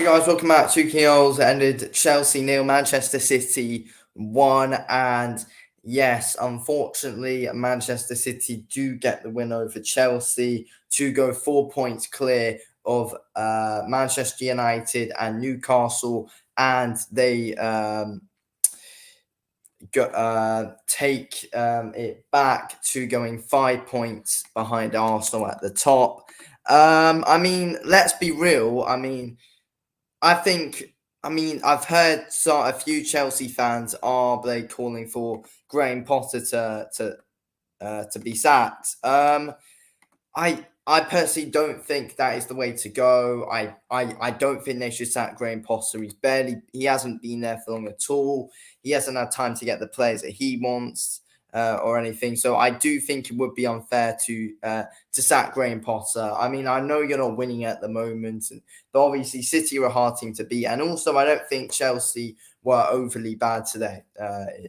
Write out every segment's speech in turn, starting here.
Hey guys, welcome back. 2 ended Chelsea nil, Manchester City 1, and yes, unfortunately, Manchester City do get the win over Chelsea to go 4 points clear of Manchester United and Newcastle, and they take it back to going 5 points behind Arsenal at the top. Let's be real. I think, I've heard a few Chelsea fans are they calling for Graham Potter to be sacked. I personally don't think that is the way to go. I don't think they should sack Graham Potter. He hasn't been there for long at all. He hasn't had time to get the players that he wants or anything. So I do think it would be unfair to sack Graham Potter. I know you're not winning at the moment, but obviously City are a hard team to beat. And also, I don't think Chelsea were overly bad today,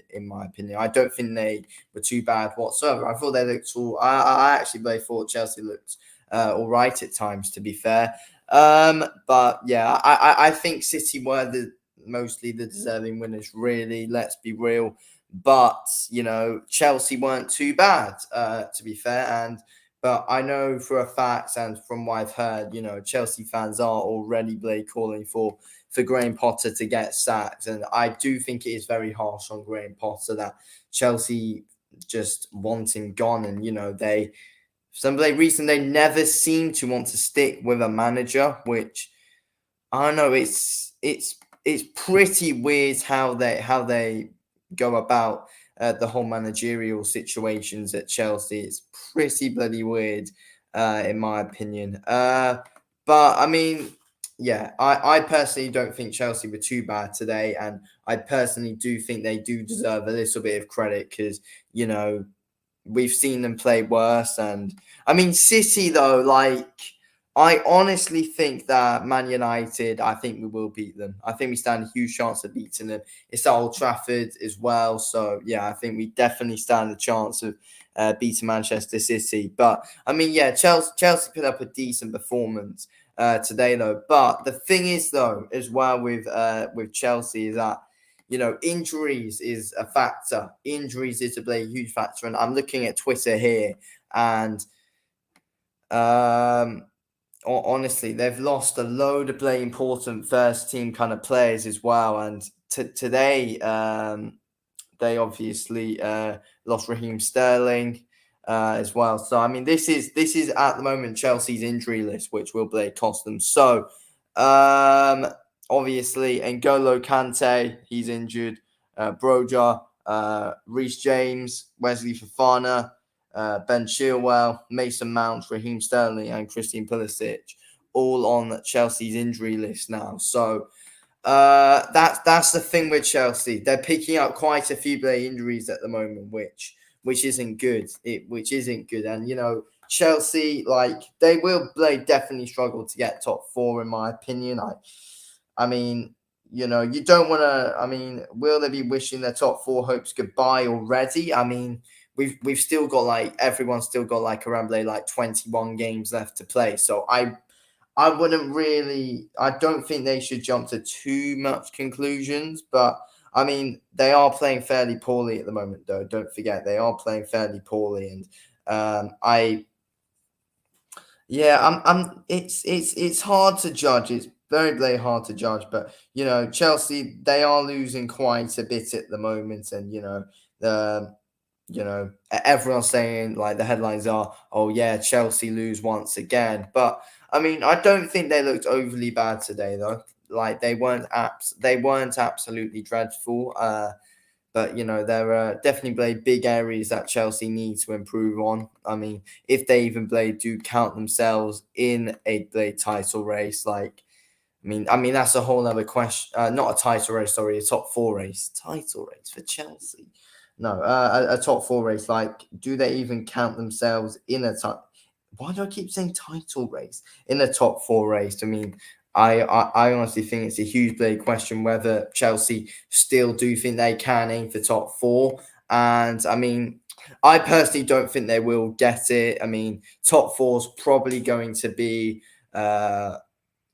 in my opinion. I don't think they were too bad whatsoever. I thought they looked all. I actually really thought Chelsea looked all right at times, to be fair. But yeah, I think City were mostly the deserving winners. Really, let's be real. But Chelsea weren't too bad, to be fair. But I know for a fact, and from what I've heard, Chelsea fans are already calling for Graham Potter to get sacked. And I do think it is very harsh on Graham Potter that Chelsea just want him gone. And, for some reason, they never seem to want to stick with a manager, which I don't know. It's pretty weird how they go about the whole managerial situations at Chelsea. It's pretty bloody weird, in my opinion. But yeah, I personally don't think Chelsea were too bad today, and I personally do think they do deserve a little bit of credit because we've seen them play worse. And City though, I honestly think that Man United, I think we will beat them. I think we stand a huge chance of beating them. It's at Old Trafford as well. So, yeah, I think we definitely stand a chance of beating Manchester City. But, yeah, Chelsea put up a decent performance today, though. But the thing is, though, as well with Chelsea is that, injuries is a factor. Injuries is a huge factor. And I'm looking at Twitter here and honestly, they've lost a load of important first team kind of players as well. And today, they obviously lost Raheem Sterling as well. So this is at the moment Chelsea's injury list, which will cost them. So obviously, N'Golo Kante, he's injured. Broja, Reece James, Wesley Fofana, Ben Chilwell, Mason Mount, Raheem Sterling, and Christian Pulisic, all on Chelsea's injury list now. So that's the thing with Chelsea. They're picking up quite a few injuries at the moment, which isn't good. And Chelsea, they will definitely struggle to get top four, in my opinion. You don't want to. Will they be wishing their top four hopes goodbye already? We've still got everyone's still got around 21 games left to play. So I wouldn't really. I don't think they should jump to too much conclusions, but they are playing fairly poorly at the moment, though. Don't forget they are playing fairly poorly, and it's hard to judge. It's very hard to judge, but Chelsea, they are losing quite a bit at the moment, and everyone's saying the headlines are, oh yeah, Chelsea lose once again. But I don't think they looked overly bad today, though. They weren't absolutely dreadful. But there are definitely big areas that Chelsea need to improve on. If they even do count themselves in a title race, that's a whole other question. Not a title race, sorry, a top four race. Title race for Chelsea. No, a top four race. Do they even count themselves in a title? Why do I keep saying title race in a top four race? I honestly think it's a huge big question whether Chelsea still do think they can aim for top four. And I personally don't think they will get it. Top four is probably going to be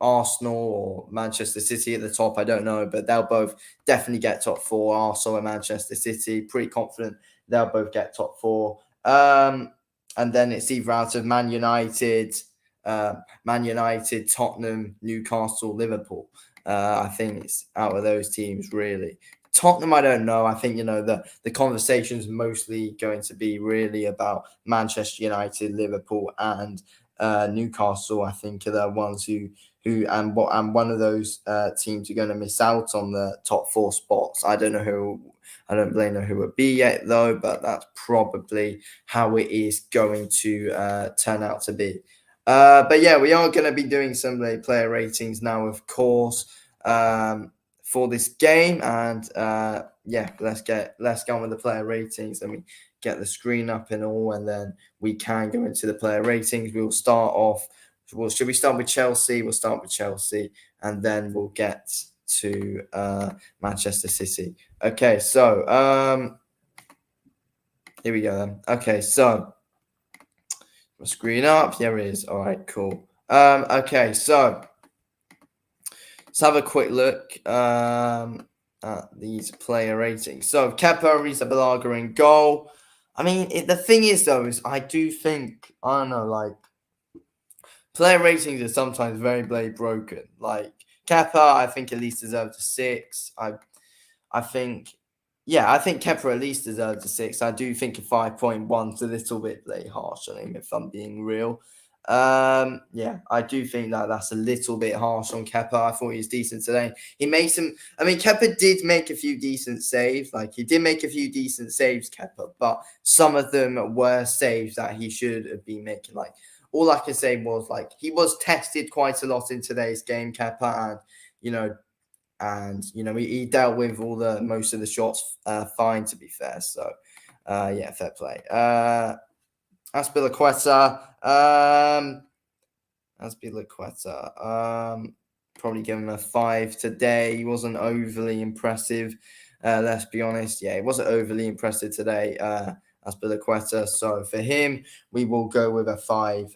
Arsenal or Manchester City at the top. I don't know, but they'll both definitely get top four. Arsenal and Manchester City, pretty confident they'll both get top four. And then it's either out of Man United, Tottenham, Newcastle, Liverpool. I think it's out of those teams, really. Tottenham, I don't know. I think, the conversation's mostly going to be really about Manchester United, Liverpool, and Newcastle. I think are the ones who and one of those teams are going to miss out on the top four spots. I don't really know who it would be yet, though, but that's probably how it is going to turn out to be. But yeah, we are going to be doing some player ratings now, of course, for this game. And yeah, let's get on with the player ratings. Let me get the screen up and all, and then we can go into the player ratings. We'll start off. Well, should we start with Chelsea? We'll start with Chelsea, and then we'll get to Manchester City. Okay, so here we go then. Okay, so screen up. There it is. All right, cool. Okay, so let's have a quick look at these player ratings. So Kepa Arrizabalaga in goal. I mean, the thing is, though, is I do think, I don't know, like, player ratings are sometimes very broken. Like, Kepa, I think at least deserves a 6. I think Kepa at least deserves a 6. I do think a 5.1 is a little bit harsh on him, if I'm being real. Yeah, I do think that's a little bit harsh on Kepa. I thought he was decent today. He made some. I mean, Kepa did make a few decent saves. Like, he did make a few decent saves, Kepa, but some of them were saves that he should have been making. Like, all I can say was, like, he was tested quite a lot in today's game, Kepa, and he dealt with most of the shots fine, to be fair. So yeah, fair play. Azpilicueta, probably give him a 5 today. He wasn't overly impressive. Let's be honest. Yeah, he wasn't overly impressive today. Azpilicueta. So for him, we will go with a 5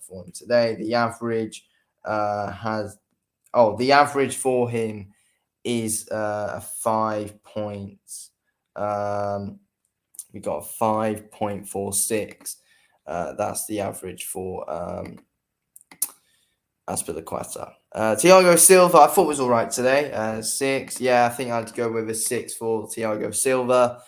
for him today. The average the average for him is a 5 points. We got 5.46. That's the average for Azpilicueta. Thiago Silva, I thought was all right today. 6. Yeah, I think I'd go with a 6 for Thiago Silva.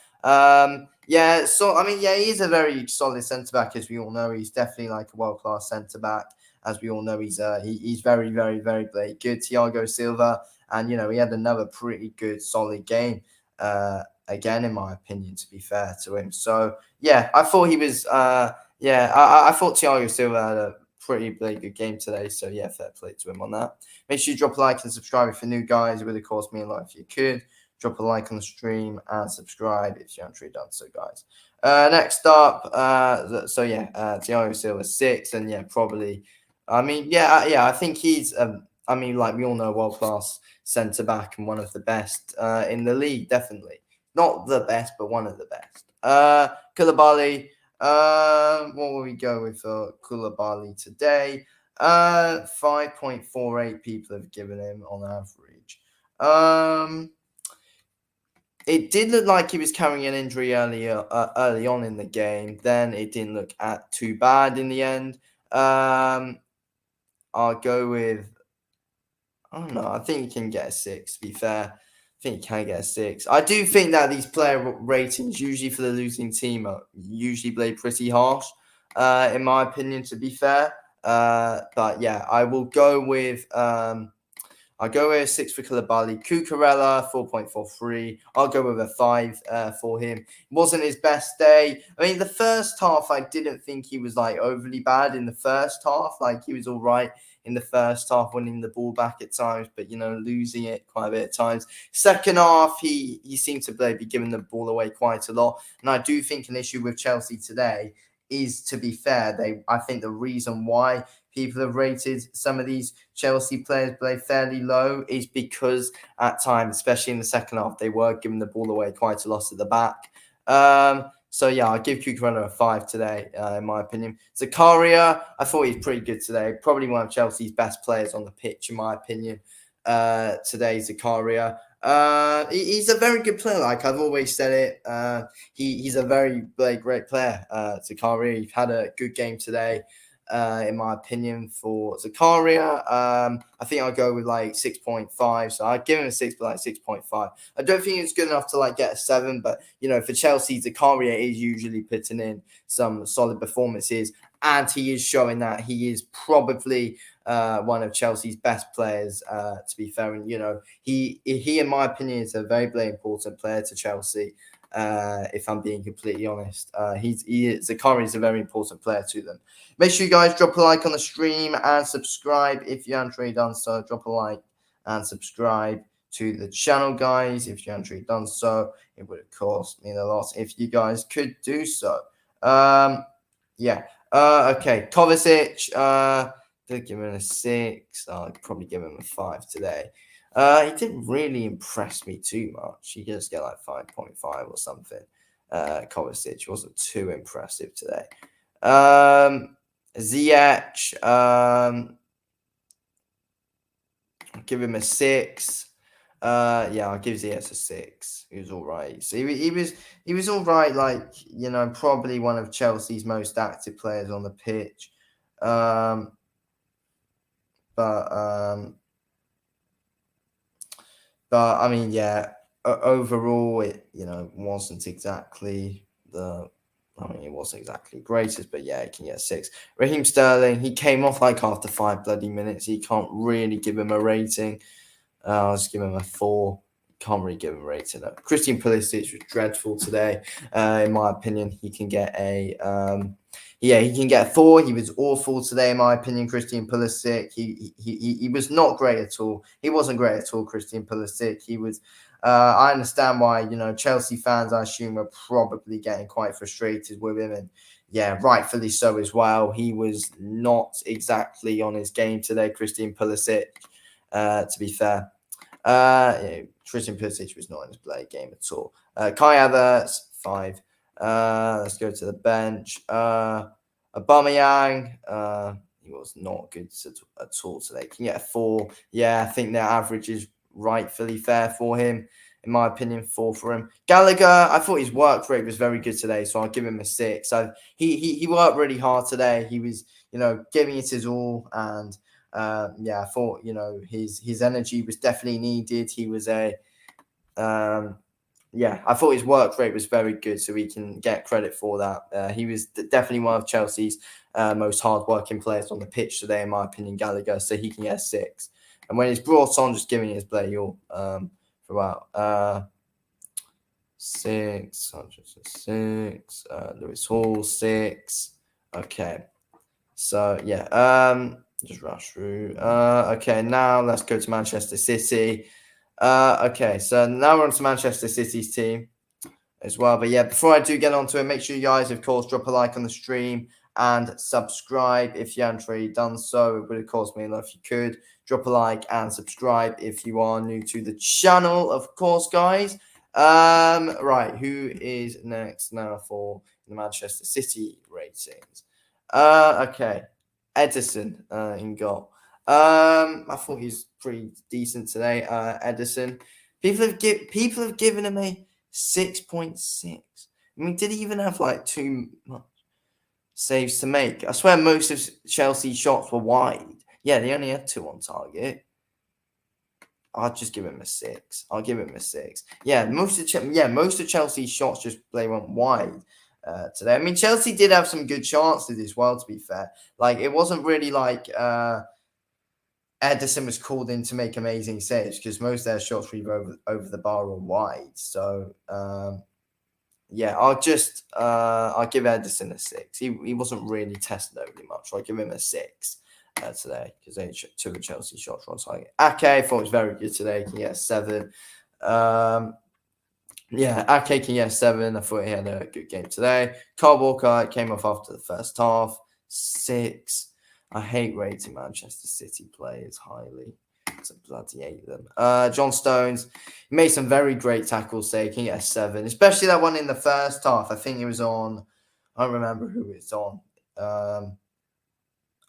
Yeah, so I mean, yeah, he's a very solid centre back, as we all know. He's definitely like a world class centre back, as we all know. He's very good, Thiago Silva, and he had another pretty good solid game. Again, in my opinion, to be fair to him. So yeah, I thought he was. I thought Thiago Silva had a pretty good game today. So yeah, fair play to him on that. Make sure you drop a like and subscribe if you're new, guys. It really cost me a lot if you could. Drop a like on the stream and subscribe if you haven't already done so, guys. Next up, Thiago Silva 6, and yeah, probably. I mean, I think he's. Like we all know, world class centre back and one of the best in the league. Definitely not the best, but one of the best. Koulibaly. What will we go with for Koulibaly today? 5.48 people have given him on average. It did look like he was carrying an injury early on in the game. Then it didn't look too bad in the end. I'll go with. I don't know. I think he can get a 6. To be fair, I think he can get a 6. I do think that these player ratings, usually for the losing team, are usually played pretty harsh, in my opinion. To be fair, but yeah, I will go with. I'll go with a 6 for Koulibaly. Cucurella, 4.43. I'll go with a 5 for him. It wasn't his best day. I mean, the first half, I didn't think he was overly bad in the first half. Like, he was all right in the first half, winning the ball back at times, but losing it quite a bit at times. Second half, he seemed to be giving the ball away quite a lot. And I do think an issue with Chelsea today is, to be fair, I think the reason why people have rated some of these Chelsea players play fairly low is because at times, especially in the second half, they were giving the ball away quite a lot at the back. So yeah, I'll give Cucurella a 5 today, in my opinion. Zakaria, I thought he's pretty good today. Probably one of Chelsea's best players on the pitch, in my opinion. Today, Zakaria. He's a very good player. Like I've always said it. He's a very great player. Zakaria, he's had a good game today. In my opinion, for Zakaria, I think I'll go with like 6.5. So I'd give him a 6, but like 6.5. I don't think it's good enough to like get a 7, but for Chelsea, Zakaria is usually putting in some solid performances, and he is showing that he is probably one of Chelsea's best players. To be fair, and he in my opinion is a very important player to Chelsea. If I'm being completely honest, Zakaria is a very important player to them. Make sure you guys drop a like on the stream and subscribe if you haven't already done so. Drop a like and subscribe to the channel, guys. If you haven't already done so, it would of course mean a lot if you guys could do so. Yeah. Okay. Kovacic. Did give him a 6. I'd probably give him a 5 today. He didn't really impress me too much. He just get like 5.5 or something. Kovacic wasn't too impressive today. Ziyech, I'll give him a 6. Yeah, I'll give Ziyech a 6. He was all right. So he was all right. Like probably one of Chelsea's most active players on the pitch. But I mean, yeah. Overall, it wasn't exactly it wasn't exactly greatest, but yeah, he can get 6. Raheem Sterling, he came off like after 5 bloody minutes. You can't really give him a rating. I'll just give him a 4. Can't really give him a rating. Christian Pulisic was dreadful today. In my opinion, he can get a he can get a 4. He was awful today, in my opinion. Christian Pulisic, he was not great at all. He wasn't great at all. Christian Pulisic, he was. I understand why Chelsea fans, I assume, are probably getting quite frustrated with him, and yeah, rightfully so as well. He was not exactly on his game today, Christian Pulisic. To be fair, Christian Pulisic was not in his play game at all. Kai Havertz, 5. Let's go to the bench. Aubameyang, he was not good at all today. Can get a 4. Yeah, I think their average is rightfully fair for him. In my opinion, 4 for him. Gallagher, I thought his work rate was very good today, so I'll give him a 6. So he worked really hard today. He was, giving it his all, and I thought, his energy was definitely needed. He was I thought his work rate was very good, so we can get credit for that. He was definitely one of Chelsea's most hard-working players on the pitch today, in my opinion, Gallagher, so he can get a 6. And when he's brought on, just giving his play all throughout. 6, 6, Lewis Hall, 6. Okay. So, yeah, just rush through. Okay, now let's go to Manchester City. Okay, so now we're on to Manchester City's team as well. But yeah, before I do get onto it, make sure you guys, of course, drop a like on the stream and subscribe if you haven't already done so. It would, of course, mean a lot if you could. Drop a like and subscribe if you are new to the channel, of course, guys. Right, who is next now for the Manchester City ratings? Okay, Ederson in goal. I thought he's pretty decent today. Ederson. People have given him a 6.6. I mean, did he even have like too much saves to make? I swear most of Chelsea's shots were wide. Yeah, they only had 2 on target. I'll just give him a 6. I'll give him a 6. Yeah, most of Chelsea's shots just went wide today. I mean, Chelsea did have some good chances as well, to be fair. Like, it wasn't really like Ederson was called in to make amazing saves, because most of their shots were either over the bar or wide. So, yeah, I'll give Ederson a 6. He wasn't really tested overly much. So I'll give him a 6 today, because they took a Chelsea shots on target. Ake, I thought was very good today. He can get a 7. Ake can get a 7. I thought he had a good game today. Kyle Walker came off after the first half. 6. I hate rating Manchester City players highly. bloody hate them. John Stones made some very great tackles today. Can get a 7, especially that one in the first half. I think it was on. I don't remember who it's on.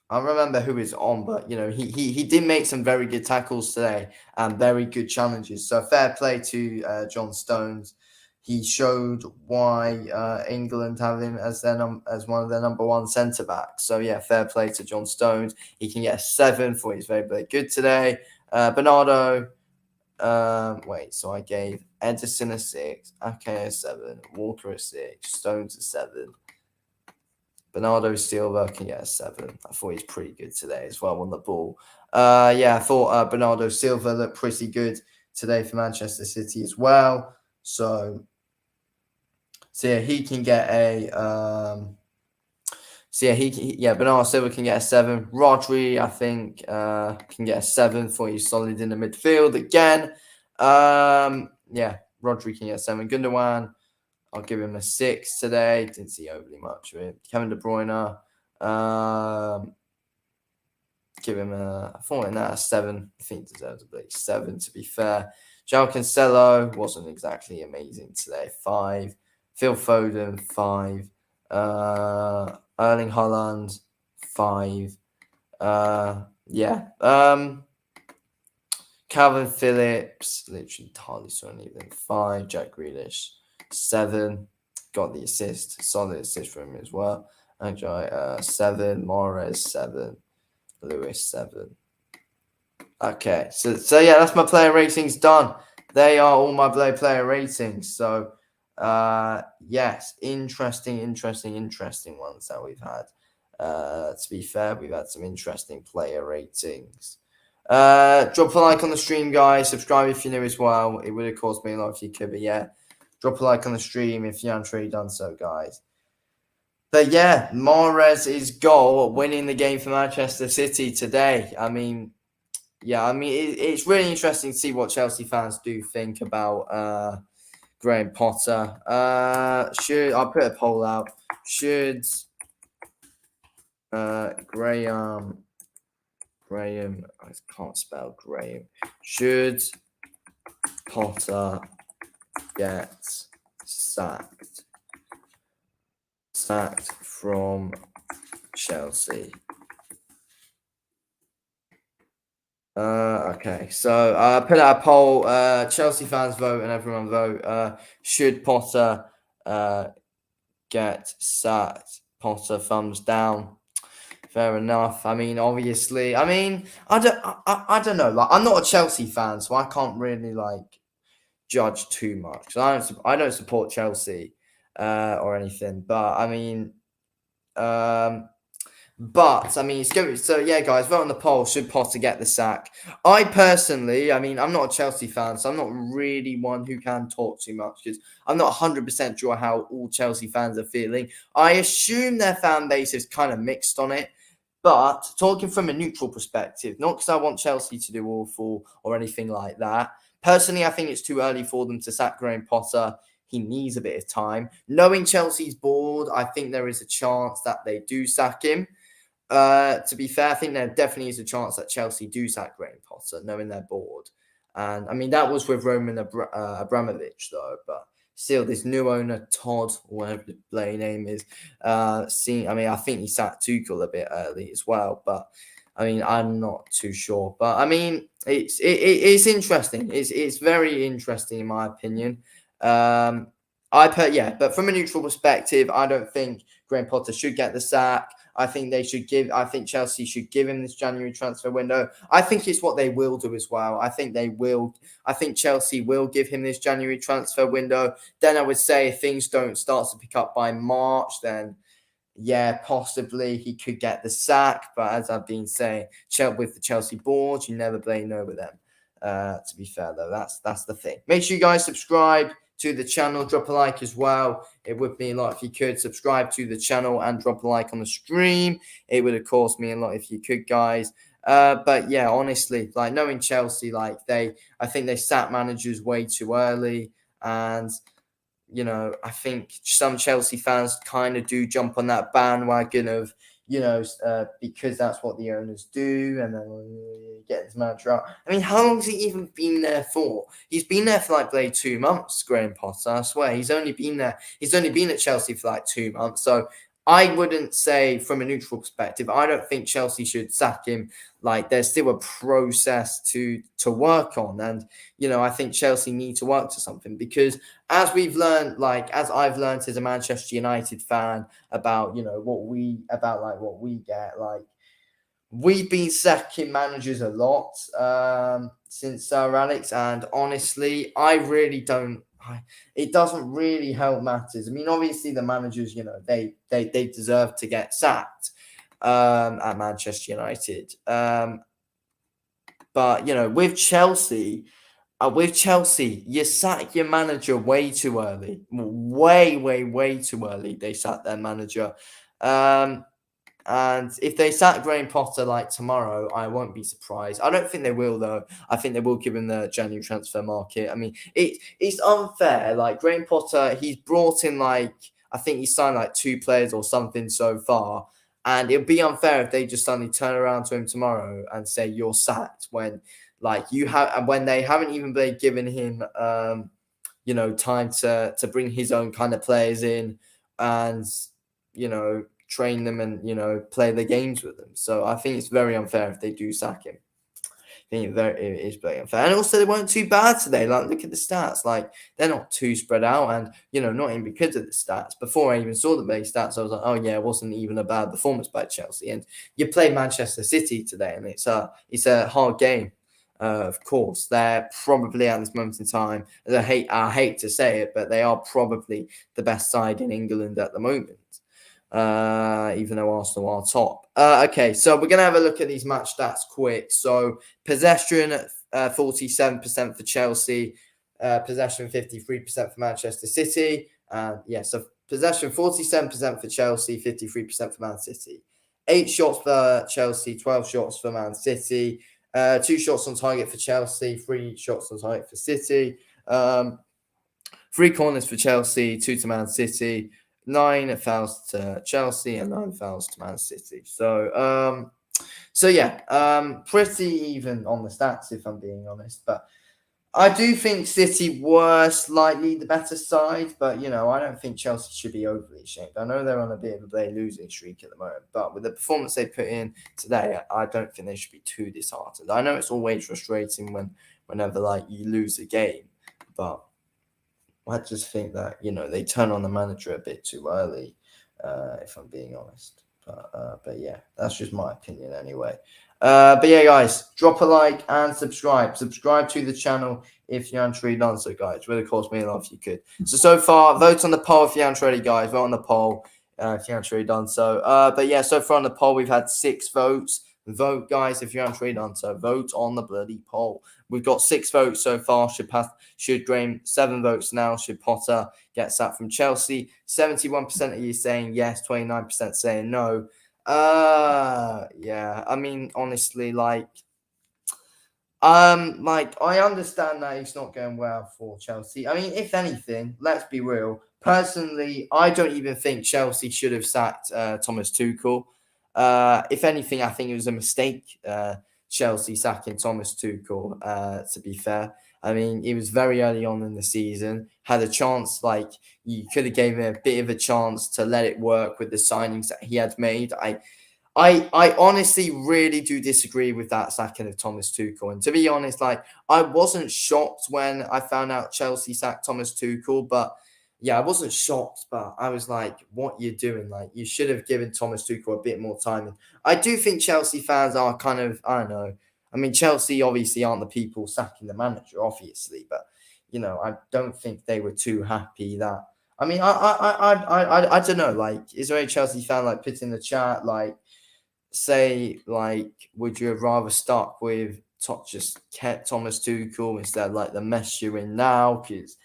I remember who it's on, but he did make some very good tackles today and very good challenges. So fair play to John Stones. He showed why England have him as as one of their number one centre backs. So yeah, fair play to John Stones. He can get a 7 for he's very, very good today. Bernardo. So I gave Ederson a 6, Ake a 7, Walker a 6, Stones a 7. Bernardo Silva can get a 7. I thought he's pretty good today as well on the ball. I thought Bernardo Silva looked pretty good today for Manchester City as well. So yeah, he can get a. Bernardo Silva can get a 7. Rodri, I think, can get a 7 for he's solid in the midfield again. Rodri can get a 7. Gundogan, I'll give him a 6 today. Didn't see overly much of it. Kevin De Bruyne, give him a 7. I think he deserves a bit 7 to be fair. João Cancelo wasn't exactly amazing today. 5. Phil Foden, 5. Erling Haaland, 5. Calvin Phillips, literally hardly saw anything. 5. Jack Grealish, 7. Got the assist, solid assist for him as well. Enjoy 7. Mahrez, 7. Lewis, 7. Okay, so yeah, that's my player ratings done. They are all my player ratings. So yes, interesting ones that we've had. To be fair, we've had some interesting player ratings. Drop a like on the stream, guys. Subscribe if you're new as well. It would have cost me a lot if you could, but yeah, drop a like on the stream if you haven't already done so, guys. But yeah, Mahrez's goal winning the game for Manchester City today. It's really interesting to see what Chelsea fans do think about Graham Potter. I'll put a poll out. Should Graham, I can't spell Graham. Should Potter get sacked from Chelsea? Okay, so I put out a poll. Chelsea fans vote and everyone vote. Should Potter get sacked? Potter, thumbs down. Fair enough. Obviously, I don't know. Like, I'm not a Chelsea fan, so I can't really judge too much. I don't support Chelsea or anything, but it's good. So yeah, guys, vote on the poll. Should Potter get the sack? I personally, I'm not a Chelsea fan, so I'm not really one who can talk too much because I'm not 100% sure how all Chelsea fans are feeling. I assume their fan base is kind of mixed on it. But talking from a neutral perspective, not because I want Chelsea to do awful or anything like that. Personally, I think it's too early for them to sack Graham Potter. He needs a bit of time. Knowing Chelsea's board, I think there is a chance that they do sack him. To be fair, I think there definitely is a chance that Chelsea do sack Graham Potter, knowing their board. And that was with Roman Abramovich, though. But still, this new owner, Todd, or whatever the play name is, I think he sacked Tuchel a bit early as well. But I'm not too sure. But it's interesting. It's very interesting in my opinion. But from a neutral perspective, I don't think Graham Potter should get the sack. I think Chelsea should give him this January transfer window. I think it's what they will do as well. I think Chelsea will give him this January transfer window. Then I would say if things don't start to pick up by March, then yeah, possibly he could get the sack. But as I've been saying, with the Chelsea board, you never play no with them. To be fair, though, that's the thing. Make sure you guys subscribe to the channel, drop a like as well. It would mean a lot if you could subscribe to the channel and drop a like on the stream. It would of course mean a lot if you could, guys. But yeah, honestly, knowing Chelsea, I think they sat managers way too early, and I think some Chelsea fans kind of do jump on that bandwagon of because that's what the owners do, and then get his manager out. I mean, how long has he even been there for? He's been there for like 2 months, Graham Potter. I swear, he's only been there. He's only been at Chelsea for like 2 months. So I wouldn't say, from a neutral perspective, I don't think Chelsea should sack him. Like, there's still a process to work on, and I think Chelsea need to work to something, because as we've learned, as I've learned as a Manchester United fan about what we get, we've been sacking managers a lot since Sir Alex, and honestly, I really don't. It doesn't really help matters. I mean, obviously, the managers, they deserve to get sacked at Manchester United. But with Chelsea. You sack your manager way too early. Way, way, way too early. They sacked their manager. And if they sack Graham Potter like tomorrow, I won't be surprised. I don't think they will, though. I think they will give him the January transfer market. I mean, it's unfair. Like, Graham Potter, he's brought in I think he signed 2 players or something so far. And it'd be unfair if they just suddenly turn around to him tomorrow and say you're sacked when when they haven't even been given him time to bring his own kind of players in and train them and play the games with them. So I think it's very unfair if they do sack him. I think it is very unfair. And also, they weren't too bad today. Look at the stats. They're not too spread out, and not even because of the stats. Before I even saw the base stats, I was like, oh yeah, it wasn't even a bad performance by Chelsea. And you play Manchester City today, and it's a hard game. Of course, they're probably at this moment in time, I hate to say it, but they are probably the best side in England at the moment. Even though Arsenal are top. Okay, so we're going to have a look at these match stats quick. So possession, 47% for Chelsea, possession 53% for Manchester City. So possession 47% for Chelsea, 53% for Man City. 8 shots for Chelsea, 12 shots for Man City. 2 shots on target for Chelsea, 3 shots on target for City. 3 corners for Chelsea, 2 to Man City. 9 fouls to Chelsea and 9 fouls to Man City. So pretty even on the stats, if I'm being honest. But I do think City were slightly the better side, but I don't think Chelsea should be overly ashamed. I know they're on a bit of a losing streak at the moment, but with the performance they put in today, I don't think they should be too disheartened. I know it's always frustrating whenever you lose a game, but I just think that they turn on the manager a bit too early, if I'm being honest. But yeah, that's just my opinion anyway. But yeah, guys, drop a like and subscribe. Subscribe to the channel if you haven't already done so, guys. It really cost me a lot if you could. So far, vote on the poll if you haven't already, guys. Vote on the poll if you haven't already done so. But yeah, so far on the poll, we've had 6 votes. Vote, guys, if you haven't already done so. Vote on the bloody poll. We've got 6 votes so far. Should Graham 7 votes now? Should Potter get sacked from Chelsea? 71% of you saying yes, 29% saying no. Yeah. I mean, honestly, I understand that it's not going well for Chelsea. I mean, if anything, let's be real. Personally, I don't even think Chelsea should have sacked Thomas Tuchel. If anything, I think it was a mistake, Chelsea sacking Thomas Tuchel, to be fair. I mean, it was very early on in the season, had a chance, you could have gave him a bit of a chance to let it work with the signings that he had made. I honestly really do disagree with that sacking of Thomas Tuchel. And to be honest, I wasn't shocked when I found out Chelsea sacked Thomas Tuchel, but yeah, I wasn't shocked, but I was like, what you're doing? You should have given Thomas Tuchel a bit more time. And I do think Chelsea fans are kind of, I don't know. I mean, Chelsea obviously aren't the people sacking the manager, obviously, but I don't think they were too happy that. I mean, I don't know. Is there a Chelsea fan put in the chat say would you have rather stuck with just kept Thomas Tuchel instead of the mess you're in now? Because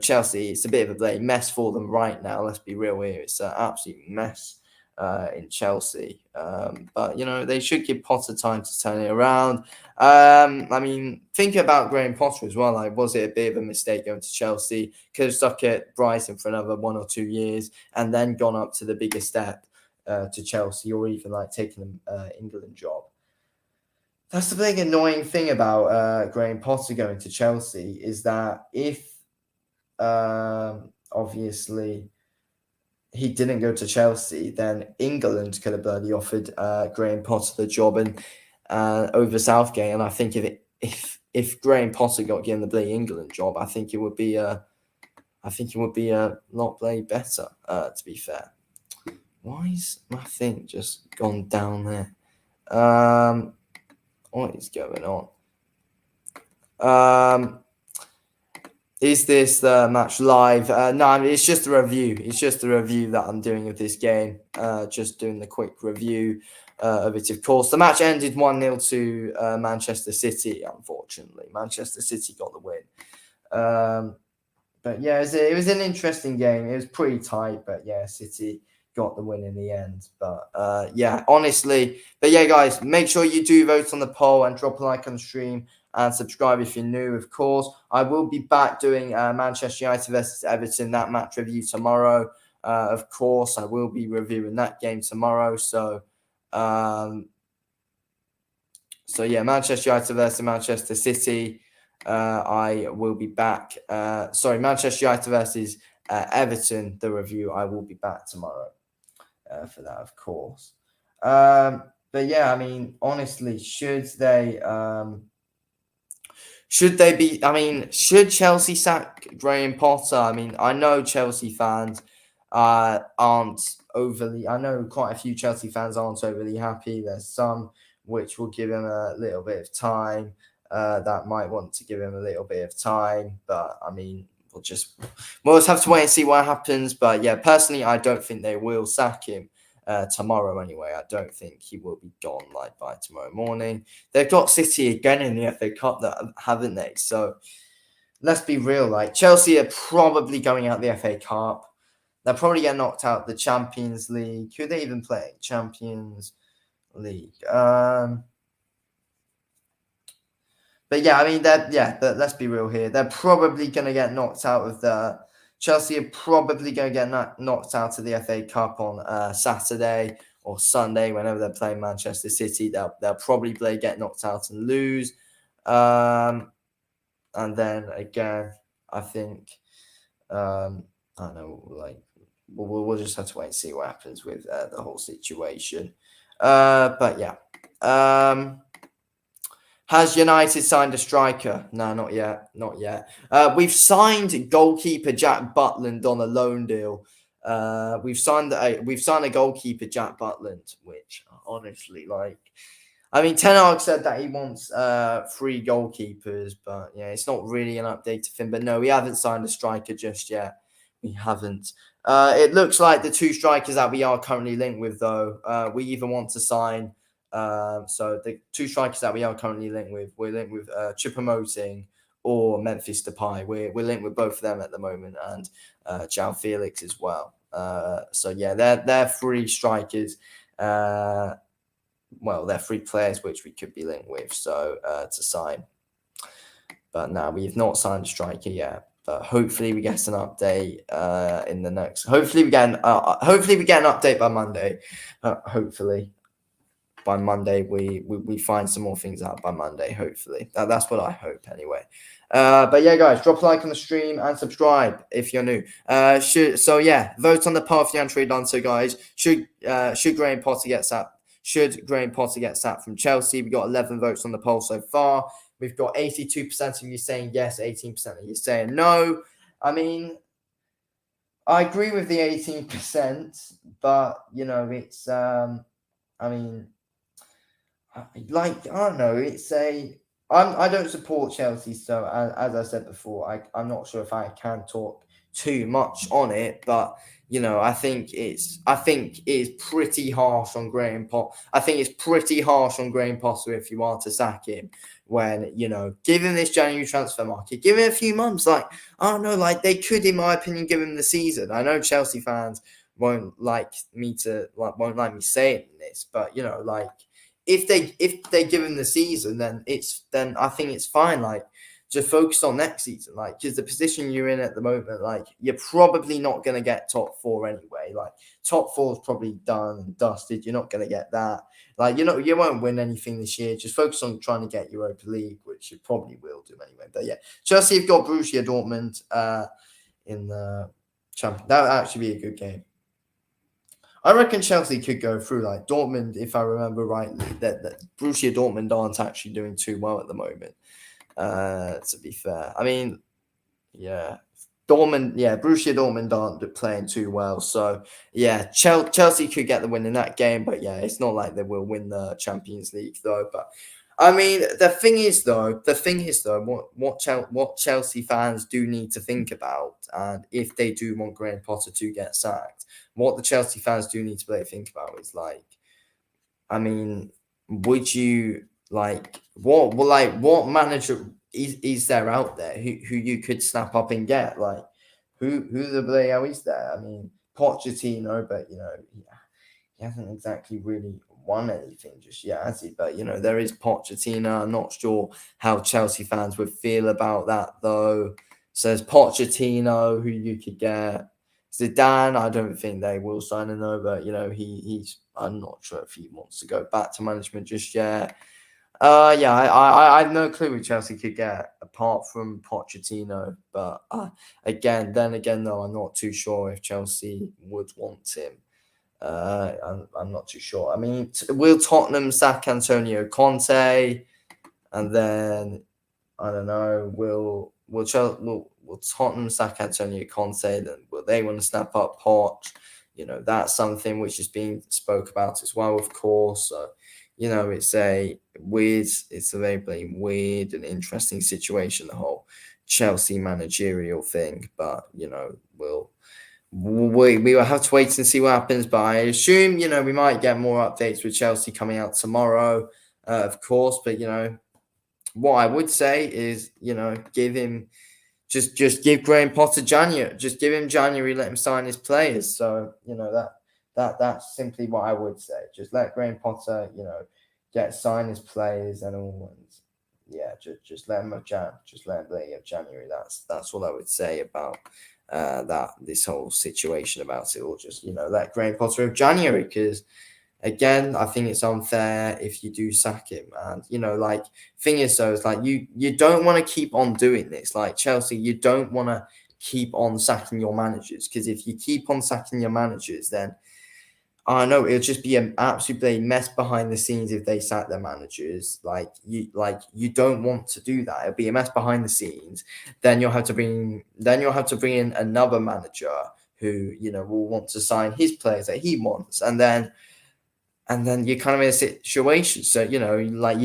Chelsea, it's a bit of a bloody mess for them right now. Let's be real here. It's an absolute mess in Chelsea. But, they should give Potter time to turn it around. I mean, think about Graham Potter as well. Was it a bit of a mistake going to Chelsea? Could have stuck at Brighton for another 1 or 2 years and then gone up to the bigger step. to Chelsea, or even like taking the England job. That's the big annoying thing about Graham Potter going to Chelsea, is that if obviously he didn't go to Chelsea, then England could have bloody offered Graham Potter the job and over Southgate. And I think if Graham Potter got given the bloody England job, I think it would be a lot bloody better. To be fair, why is my thing just gone down there? What is going on? Is this the match live? No, I mean, it's just a review. It's just a review that I'm doing of this game. Just doing the quick review of it, of course. The match ended 1-0 to Manchester City, unfortunately. Manchester City got the win. But yeah, it was an interesting game. It was pretty tight, but yeah, City got the win in the end. But yeah, honestly. But yeah, guys, make sure you do vote on the poll and drop a like on the stream. And subscribe if you're new, of course. I will be back doing Manchester United versus Everton, that match review tomorrow. Of course, I will be reviewing that game tomorrow. So yeah, Manchester United versus Manchester City. I will be back. Manchester United versus Everton, the review. I will be back tomorrow for that, of course. But yeah, I mean, honestly, should Chelsea sack Graham Potter? I mean, I know Chelsea fans aren't overly. I know quite a few Chelsea fans aren't overly happy. There's some which will give him a little bit of time. That might want to give him a little bit of time, but I mean, we'll just have to wait and see what happens. But yeah, personally, I don't think they will sack him. Tomorrow anyway. I don't think he will be gone like by tomorrow morning. They've got City again in the FA Cup, haven't they? So let's be real. Like, Chelsea are probably going out the FA Cup. They'll probably get knocked out the Champions League. Who are they even playing? Champions League. But yeah, I mean, let's be real here. They're probably going to get knocked out of the. Chelsea are probably going to get knocked out of the FA Cup on Saturday or Sunday, whenever they're playing Manchester City. They'll probably get knocked out and lose. And then again, I think, I don't know, like, we'll just have to wait and see what happens with the whole situation. But yeah. Has United signed a striker? No, not yet. Not yet. We've signed goalkeeper Jack Butland on a loan deal. We've signed a goalkeeper Jack Butland, which honestly, like, I mean, Ten Hag said that he wants 3 goalkeepers, but yeah, it's not really an update to him. But no, we haven't signed a striker just yet. We haven't. It looks like the 2 strikers that we are currently linked with, though, we either want to sign. So the 2 strikers that we are currently linked with, we're linked with Choupo-Moting or Memphis Depay. We're linked with both of them at the moment, and João Felix as well. So yeah, they're 3 strikers. Well, they're 3 players which we could be linked with. So to sign, but no, we've not signed a striker yet. But hopefully we get an update in the next. Hopefully we get an update by Monday. Hopefully. By Monday, we find some more things out by Monday, hopefully. That's what I hope, anyway. But yeah, guys, drop a like on the stream and subscribe if you're new. Vote on the poll if you haven't already done so, guys. Should Graham Potter get sacked? Should Graham Potter get sacked from Chelsea? We got 11 votes on the poll so far. We've got 82% of you saying yes, 18% of you saying no. I mean, I agree with the 18%, but you know, it's I mean. Like, I don't know, I don't support Chelsea, so as I said before, I'm not sure if I can talk too much on it, but you know, I think it's pretty harsh on Graham Potter. I think it's pretty harsh on Graham Potter if you are to sack him, when, you know, give him this January transfer market, give him a few months. Like, I don't know, like, they could, in my opinion, give him the season. I know Chelsea fans won't like me saying this, but you know, like, if they give him the season, then I think it's fine. Like, just focus on next season. Like, because the position you're in at the moment, like, you're probably not going to get top four anyway. Like, top four is probably done and dusted. You're not going to get that. Like, you won't win anything this year. Just focus on trying to get Europa League, which you probably will do anyway. But yeah, Chelsea have got Borussia Dortmund in the champion. That would actually be a good game. I reckon Chelsea could go through. Like, Dortmund, if I remember rightly, that Borussia Dortmund aren't actually doing too well at the moment. To be fair, I mean, yeah, Borussia Dortmund aren't playing too well. So yeah, Chelsea could get the win in that game, but yeah, it's not like they will win the Champions League though. But I mean, the thing is though, what Chelsea fans do need to think about, and if they do want Graham Potter to get sacked, what the Chelsea fans do need to think about is, like, I mean, would you what manager is there out there who you could snap up and get? Like, who the hell is there? I mean, Pochettino, but he hasn't exactly really won anything just yet, has he? But there is Pochettino. I'm not sure how Chelsea fans would feel about that though. So there's Pochettino, who you could get. Zidane, I don't think they will sign him over. He's. I'm not sure if he wants to go back to management just yet. Yeah, I have no clue who Chelsea could get apart from Pochettino. But then again, though, I'm not too sure if Chelsea would want him. I'm not too sure. I mean, will Tottenham sack Antonio Conte? And then I don't know. Will Tottenham sack Antonio Conte? Then will they want to snap up Poch? That's something which is being spoke about as well, of course. So, it's a very weird and interesting situation, the whole Chelsea managerial thing. But we will have to wait and see what happens. But I assume we might get more updates with Chelsea coming out tomorrow, of course. But what I would say is give him. Just give Graham Potter January. Just give him January. Let him sign his players. So that's simply what I would say. Just let Graham Potter, sign his players and all. And yeah, just let him have Just let him play of January. That's what I would say about this whole situation about it. Or just let Graham Potter have January, because again, I think it's unfair if you do sack him. And, thing is, so it's like you don't want to keep on doing this. Like, Chelsea, you don't want to keep on sacking your managers, because if you keep on sacking your managers, then I know it'll just be an absolute mess behind the scenes if they sack their managers. You don't want to do that. It'll be a mess behind the scenes. Then you'll have to bring in another manager who will want to sign his players that he wants, and then you're kind of in a situation. So, you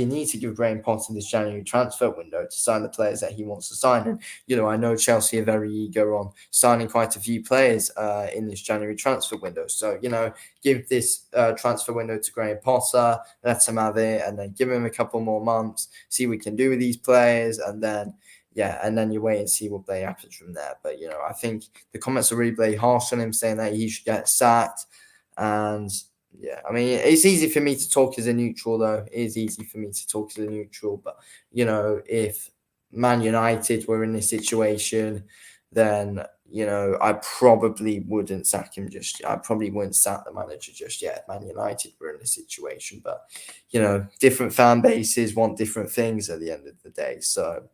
need to give Graham Potter this January transfer window to sign the players that he wants to sign. And, I know Chelsea are very eager on signing quite a few players in this January transfer window. So, give this transfer window to Graham Potter, let him have it, and then give him a couple more months, see what we can do with these players. And then, you wait and see what play happens from there. But, I think the comments are really harsh on him, saying that he should get sacked. And yeah, I mean, it's easy for me to talk as a neutral, though. It is easy for me to talk as a neutral. But, if Man United were in this situation, then, I probably wouldn't sack him I probably wouldn't sack the manager just yet. Man United were in this situation. But, different fan bases want different things at the end of the day. So,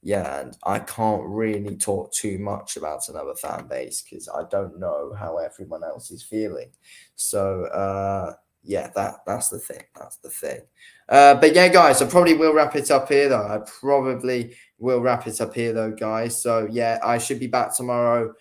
yeah, and I can't really talk too much about another fan base because I don't know how everyone else is feeling. So, that's the thing. That's the thing. But yeah, guys, I probably will wrap it up here, though. Guys. So, yeah, I should be back tomorrow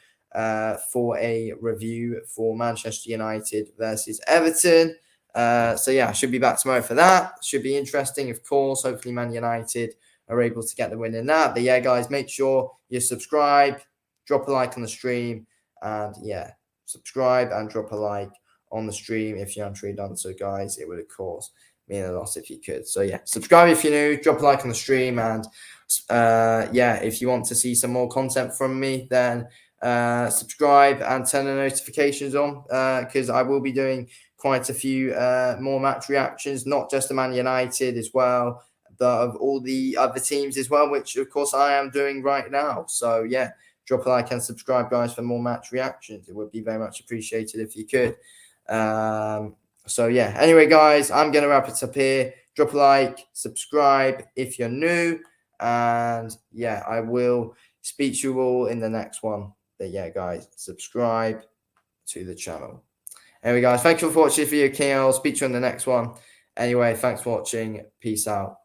for a review for Manchester United versus Everton. So, yeah, I should be back tomorrow for that. Should be interesting, of course. Hopefully, Man United are able to get the win in that. But yeah, guys, make sure you subscribe, drop a like on the stream, and yeah, subscribe and drop a like on the stream if you haven't already done so, guys. It would, of course, mean a lot if you could. So yeah, subscribe if you're new, drop a like on the stream, and if you want to see some more content from me, then subscribe and turn the notifications on, because I will be doing quite a few more match reactions, not just the Man United as well, of all the other teams as well, which of course I am doing right now. So yeah, drop a like and subscribe, guys, for more match reactions. It would be very much appreciated if you could. So yeah, anyway, guys, I'm going to wrap it up here. Drop a like, subscribe if you're new. And yeah, I will speak to you all in the next one. But yeah, guys, subscribe to the channel. Anyway, guys, thank you for watching the video, King. I'll speak to you in the next one. Anyway, thanks for watching. Peace out.